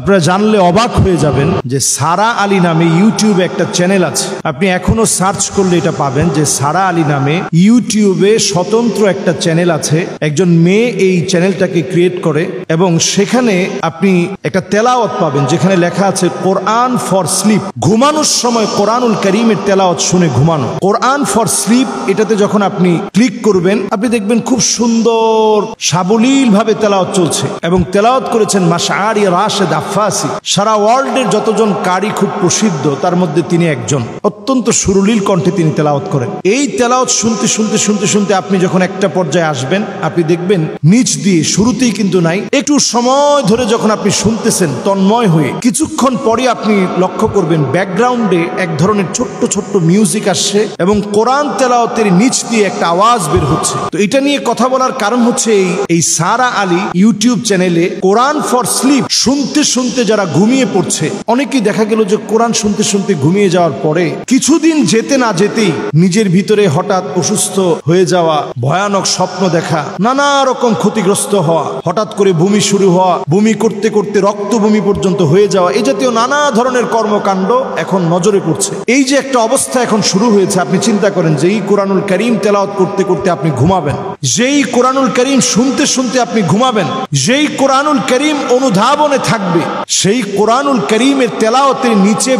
আপনারা জানলে অবাক হয়ে যাবেন যে সারা আলী নামে ইউটিউবে একটা চ্যানেল আছে। আপনি এখনো সার্চ করলে এটা পাবেন যে সারা আলী নামে ইউটিউবে স্বতন্ত্র একটা চ্যানেল আছে। একজন মেয়ে এই চ্যানেলটাকে ক্রিয়েট করে এবং সেখানে আপনি একটা তেলাওয়াত পাবেন যেখানে লেখা আছে কোরআন ফর স্লিপ। ঘুমানোর সময় কোরআনুল কারীমের তেলাওয়াত শুনে ঘুমানো। কোরআন ফর স্লিপ এটাতে যখন আপনি ক্লিক করবেন আপনি দেখবেন খুব সুন্দর সাবলীল ভাবে তেলাওয়াত চলছে এবং তেলাওয়াত করেছেন মাশআরি রাশেদ আফফাসি। সারা ওয়ার্ল্ডের যতজন কারি খুব প্রসিদ্ধ তার মধ্যে তিনি একজন। অত্যন্ত সুরলীল কণ্ঠে তিনি তেলাওয়াত করেন। এই তেলাওয়াত শুনতে শুনতে শুনতে শুনতে আপনি যখন একটা পর্যায়ে আসবেন আপনি দেখবেন নিচ দিয়ে, শুরুতেই কিন্তু নাই, একটু সময় ধরে যখন আপনি শুনতেছেন তন্ময় হয়ে, কিছুক্ষণ পরে আপনি লক্ষ্য করবেন ব্যাকগ্রাউন্ডে এক ধরনের ছোট্ট ছোট্ট মিউজিক আসছে এবং কোরআন তেলাওয়াতের নিচ দিয়ে একটা আওয়াজ বের হচ্ছে। তো এটা নিয়ে কথা বলার কারণ হচ্ছে এই সারা আলী ইউটিউব চ্যানেলে কোরআন ফর স্লিপ শুনতে শুনতে যারা ঘুমিয়ে পড়ছে, অনেকেই দেখা গেল যে কোরআন শুনতে শুনতে ঘুমিয়ে যাওয়ার পরে কিছুদিন যেতে না যেতেই নিজের ভিতরে হঠাৎ অসুস্থ হয়ে যাওয়া, ভয়ানক স্বপ্ন দেখা, নানা রকম ক্ষতিগ্রস্ত হওয়া, হঠাৎ করে বমি শুরু হওয়া, বমি করতে করতে রক্ত বমি পর্যন্ত হয়ে যাওয়া, এই জাতীয় নানা ধরনের কর্মকাণ্ড এখন নজরে পড়ছে। এই যে একটা অবস্থা এখন শুরু হয়েছে, আপনি চিন্তা করেন যে এই কোরআনুল কারীম তেলাওয়াত করতে করতে আপনি ঘুমাবেন, যেই কোরআনুল কারীম শুনতে শুনতে আপনি ঘুমাবেন, যেই কোরআনুল কারীম অনুধাবনে থাকবে, সেই কোরআনুল কারীমের তেলাওয়াতের নিচে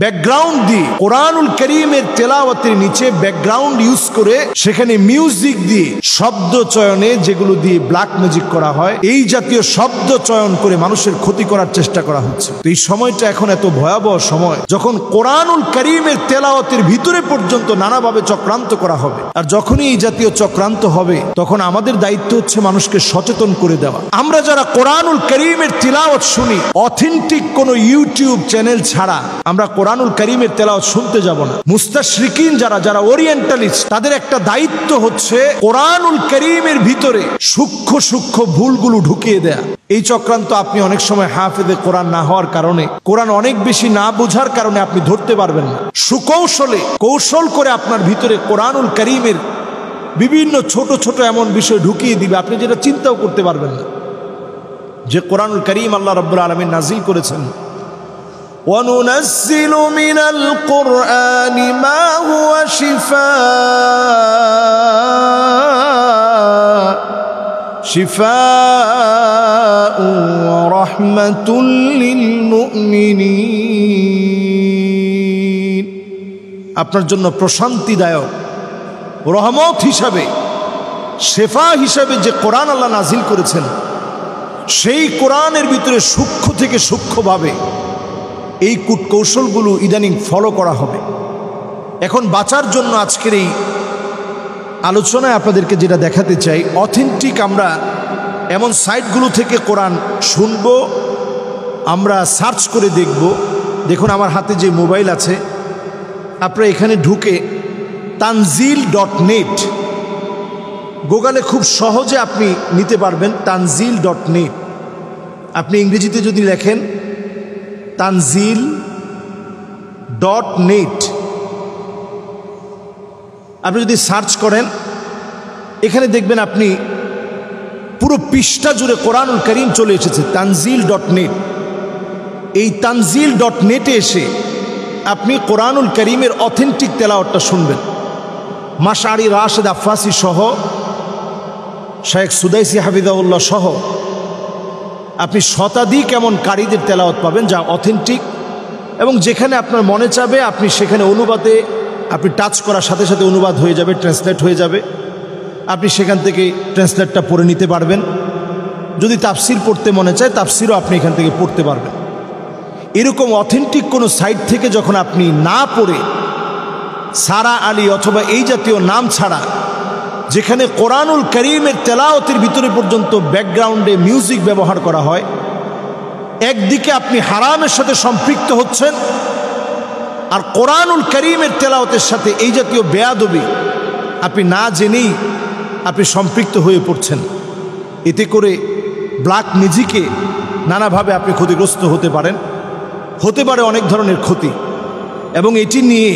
ব্যাকগ্রাউন্ড দিয়ে কোরআনুল কারীমের তেলাওয়াতের নিচে ব্যাকগ্রাউন্ড ইউজ করে সেখানে মিউজিক দিয়ে শব্দ চয়নে, যেগুলো দিয়ে ব্ল্যাক ম্যাজিক করা হয়, এই জাতীয় শব্দ চয়ন করে মানুষের ক্ষতি করার চেষ্টা করা হচ্ছে। তো এই সময়টা এখন এত ভয়াবহ সময় যখন কোরআনুল কারীমের তেলাওয়াতের ভিতরে পর্যন্ত নানাভাবে চক্রান্ত করা হবে। আর যখনই এই জাতীয় চক্রান্ত হবে তখন আমাদের দায়িত্ব হচ্ছে মানুষকে সচেতন করে দেওয়া। আমরা যারা কোরআনুল কারীমের তিলাওয়াত শুনি, অথেন্টিক কোন ইউটিউব চ্যানেল ছাড়া আমরা কোরআনুল কারীমের তেলাওয়াত শুনতে যাব না। মুস্তাশরিকিন যারা ওরিয়েন্টালিস্ট, তাদের একটা দায়িত্ব হচ্ছে কোরআনুল কারীমের ভিতরে সূক্ষ্ম সূক্ষ্ম ভুলগুলো ঢুকিয়ে দেয়া। এই চক্রান্ত আপনি অনেক সময় হাফেজে কোরআন না হওয়ার কারণে, কোরআন অনেক বেশি না বোঝার কারণে আপনি ধরতে পারবেন না। কৌশল করে আপনার ভিতরে কোরআনুল কারীমের বিভিন্ন ছোট ছোট এমন বিষয় ঢুকিয়ে দিবে আপনি যেটা চিন্তাও করতে পারবেন না। যে কোরআনুল কারীম আল্লাহ রাব্বুল আলামিন নাজিল করেছেন, وَنُنَزِّلُ مِنَ الْقُرْآنِ مَا هُوَ شِفَاءٌ وَرَحْمَةٌ لِّلْمُؤْمِنِينَ। আপনার জন্য প্রশান্তিদায়ক রহমত হিসাবে, শেফা হিসাবে যে কোরআন আল্লাহ নাজিল করেছেন, সেই কোরআনের ভিতরে সূক্ষ্ম থেকে সূক্ষ্মভাবে এই কৌশলগুলো ইদানিং ফলো করা হবে। এখন বাঁচার জন্য আজকের এই আলোচনায় আপনাদেরকে যেটা দেখাতে চাই, অথেন্টিক আমরা এমন সাইটগুলো থেকে কোরআন শুনব, আমরা সার্চ করে দেখব। দেখুন আমার হাতে যে মোবাইল আছে, আপনারা এখানে ঢুকে তানজিল.net গুগলে খুব সহজে আপনি নিতে পারবেন। তানজিল.net আপনি ইংরেজিতে যদি লেখেন তানজিল.net, আপনি যদি সার্চ করেন এখানে দেখবেন আপনি পুরো পৃষ্ঠা জুড়ে কোরআনুল কারীম চলে এসেছে। তানজিল.net, এই তানজিল.net এসে আপনি কোরআনুল কারীমের অথেন্টিক তেলাওয়াতটা শুনবেন। মাশআরি রাশেদ আফফাসি সহ, শেখ সুদাইসি হাফিজাহুল্লাহ সহ আপনি শতাধিক এমন কারীদের তেলাওয়াত পাবেন যা অথেন্টিক, এবং যেখানে আপনার মনে চাবে আপনি সেখানে অনুবাদে আপনি টাচ করার সাথে সাথে অনুবাদ হয়ে যাবে, ট্রান্সলেট হয়ে যাবে। আপনি সেখান থেকে ট্রান্সলেটটা পড়ে নিতে পারবেন। যদি তাফসির পড়তে মনে চায় তাফসিরও আপনি এখান থেকে পড়তে পারবেন। এরকম অথেন্টিক কোনো সাইট থেকে যখন আপনি না পড়ে সারা আলী অথবা এই জাতীয় নাম ছাড়া, যেখানে কোরআনুল কারীমের তেলাওয়াতের ভিতরে পর্যন্ত ব্যাকগ্রাউন্ডে মিউজিক ব্যবহার করা হয়, একদিকে আপনি হারামের সাথে সম্পৃক্ত হচ্ছেন, আর কোরআনুল কারীমের তেলাওয়াতের সাথে এই জাতীয় বেয়াদবি আপনি না জেনেই আপনি সম্পৃক্ত হয়ে পড়ছেন। এতে করে ব্ল্যাক ম্যাজিকে নানাভাবে আপনি ক্ষতিগ্রস্ত হতে পারে অনেক ধরনের ক্ষতি। এবং এটি নিয়ে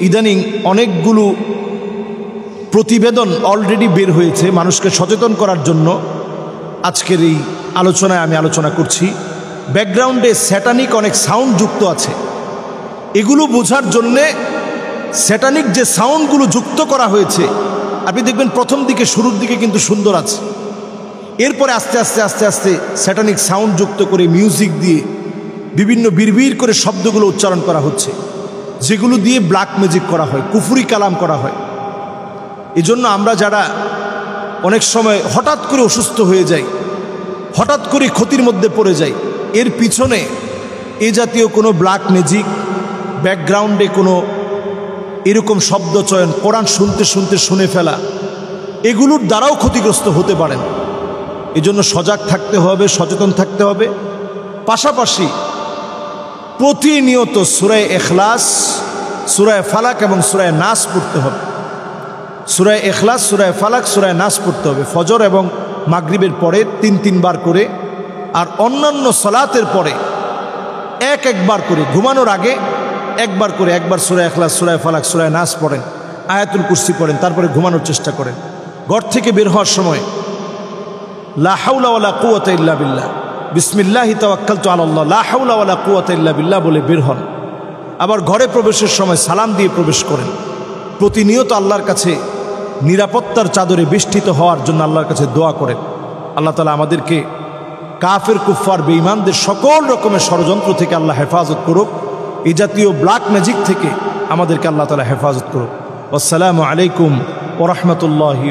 ইদানিং অনেকগুলো প্রতিবেদন অলরেডি বের হয়েছে মানুষকে সচেতন করার জন্য। আজকের এই আলোচনায় আমি আলোচনা করছি। ব্যাকগ্রাউন্ডে স্যাটানিক অনেক সাউন্ড যুক্ত আছে, এগুলো বোঝার জন্যে স্যাটানিক যে সাউন্ডগুলো যুক্ত করা হয়েছে, আপনি দেখবেন প্রথম দিকে শুরুর দিকে কিন্তু সুন্দর আছে, এরপরে আস্তে আস্তে আস্তে আস্তে স্যাটানিক সাউন্ড যুক্ত করে মিউজিক দিয়ে বিভিন্ন বিড়বিড় করে শব্দগুলো উচ্চারণ করা হচ্ছে, যেগুলো দিয়ে ব্ল্যাক ম্যাজিক করা হয়, কুফরি কালাম করা হয়। এজন্য আমরা যারা অনেক সময় হঠাৎ করে অসুস্থ হয়ে যাই, হঠাৎ করে ক্ষতির মধ্যে পড়ে যাই, এর পিছনে এ জাতীয় কোনো ব্ল্যাক ম্যাজিক, ব্যাকগ্রাউন্ডে কোনো এরকম শব্দ চয়ন, কোরআন শুনতে শুনতে শুনে ফেলা, এগুলোর দ্বারাও ক্ষতিগ্রস্ত হতে পারেন। এজন্য সজাগ থাকতে হবে, সচেতন থাকতে হবে। পাশাপাশি প্রতিনিয়ত সূরা ইখলাস, সূরা ফালাক এবং সূরা নাস পড়তে হবে। সূরা ইখলাস, সূরা ফালাক, সূরা নাস পড়তে হবে ফজর এবং মাগরিবের পরে ৩ বার করে, আর অন্যান্য সালাতের পরে একবার করে, ঘুমানোর আগে একবার করে, একবার সূরা ইখলাস, সূরা ফালাক, সূরা নাস পড়েন, আয়াতুল কুরসি পড়েন, তারপরে ঘুমানোর চেষ্টা করেন। ঘর থেকে বের হওয়ার সময় লা হাওলা ওয়ালা কুওয়াতা ইল্লা বিল্লাহ, বিসমিল্লাহি তাওয়াক্কালতু আলাল্লাহ, লা হাওলা ওয়ালা কুওয়াতা ইল্লা বিল্লাহ বলে বের হন। আবার ঘরে প্রবেশের সময় সালাম দিয়ে প্রবেশ করেন। প্রতিনিয়ত আল্লাহর কাছে নিরাপত্তার চাদরে বেষ্টিত হওয়ার জন্য আল্লাহর কাছে দোয়া করেন। আল্লাহ তাআলা আমাদেরকে কাফের, কুফফার, বেঈমানদের সকল রকমের ষড়যন্ত্র থেকে আল্লাহ হেফাজত করুক। এই জাতীয় ব্ল্যাক ম্যাজিক থেকে আমাদেরকে আল্লাহ তাআলা হেফাজত করুক। আসসালামু আলাইকুম ওয়া রাহমাতুল্লাহি।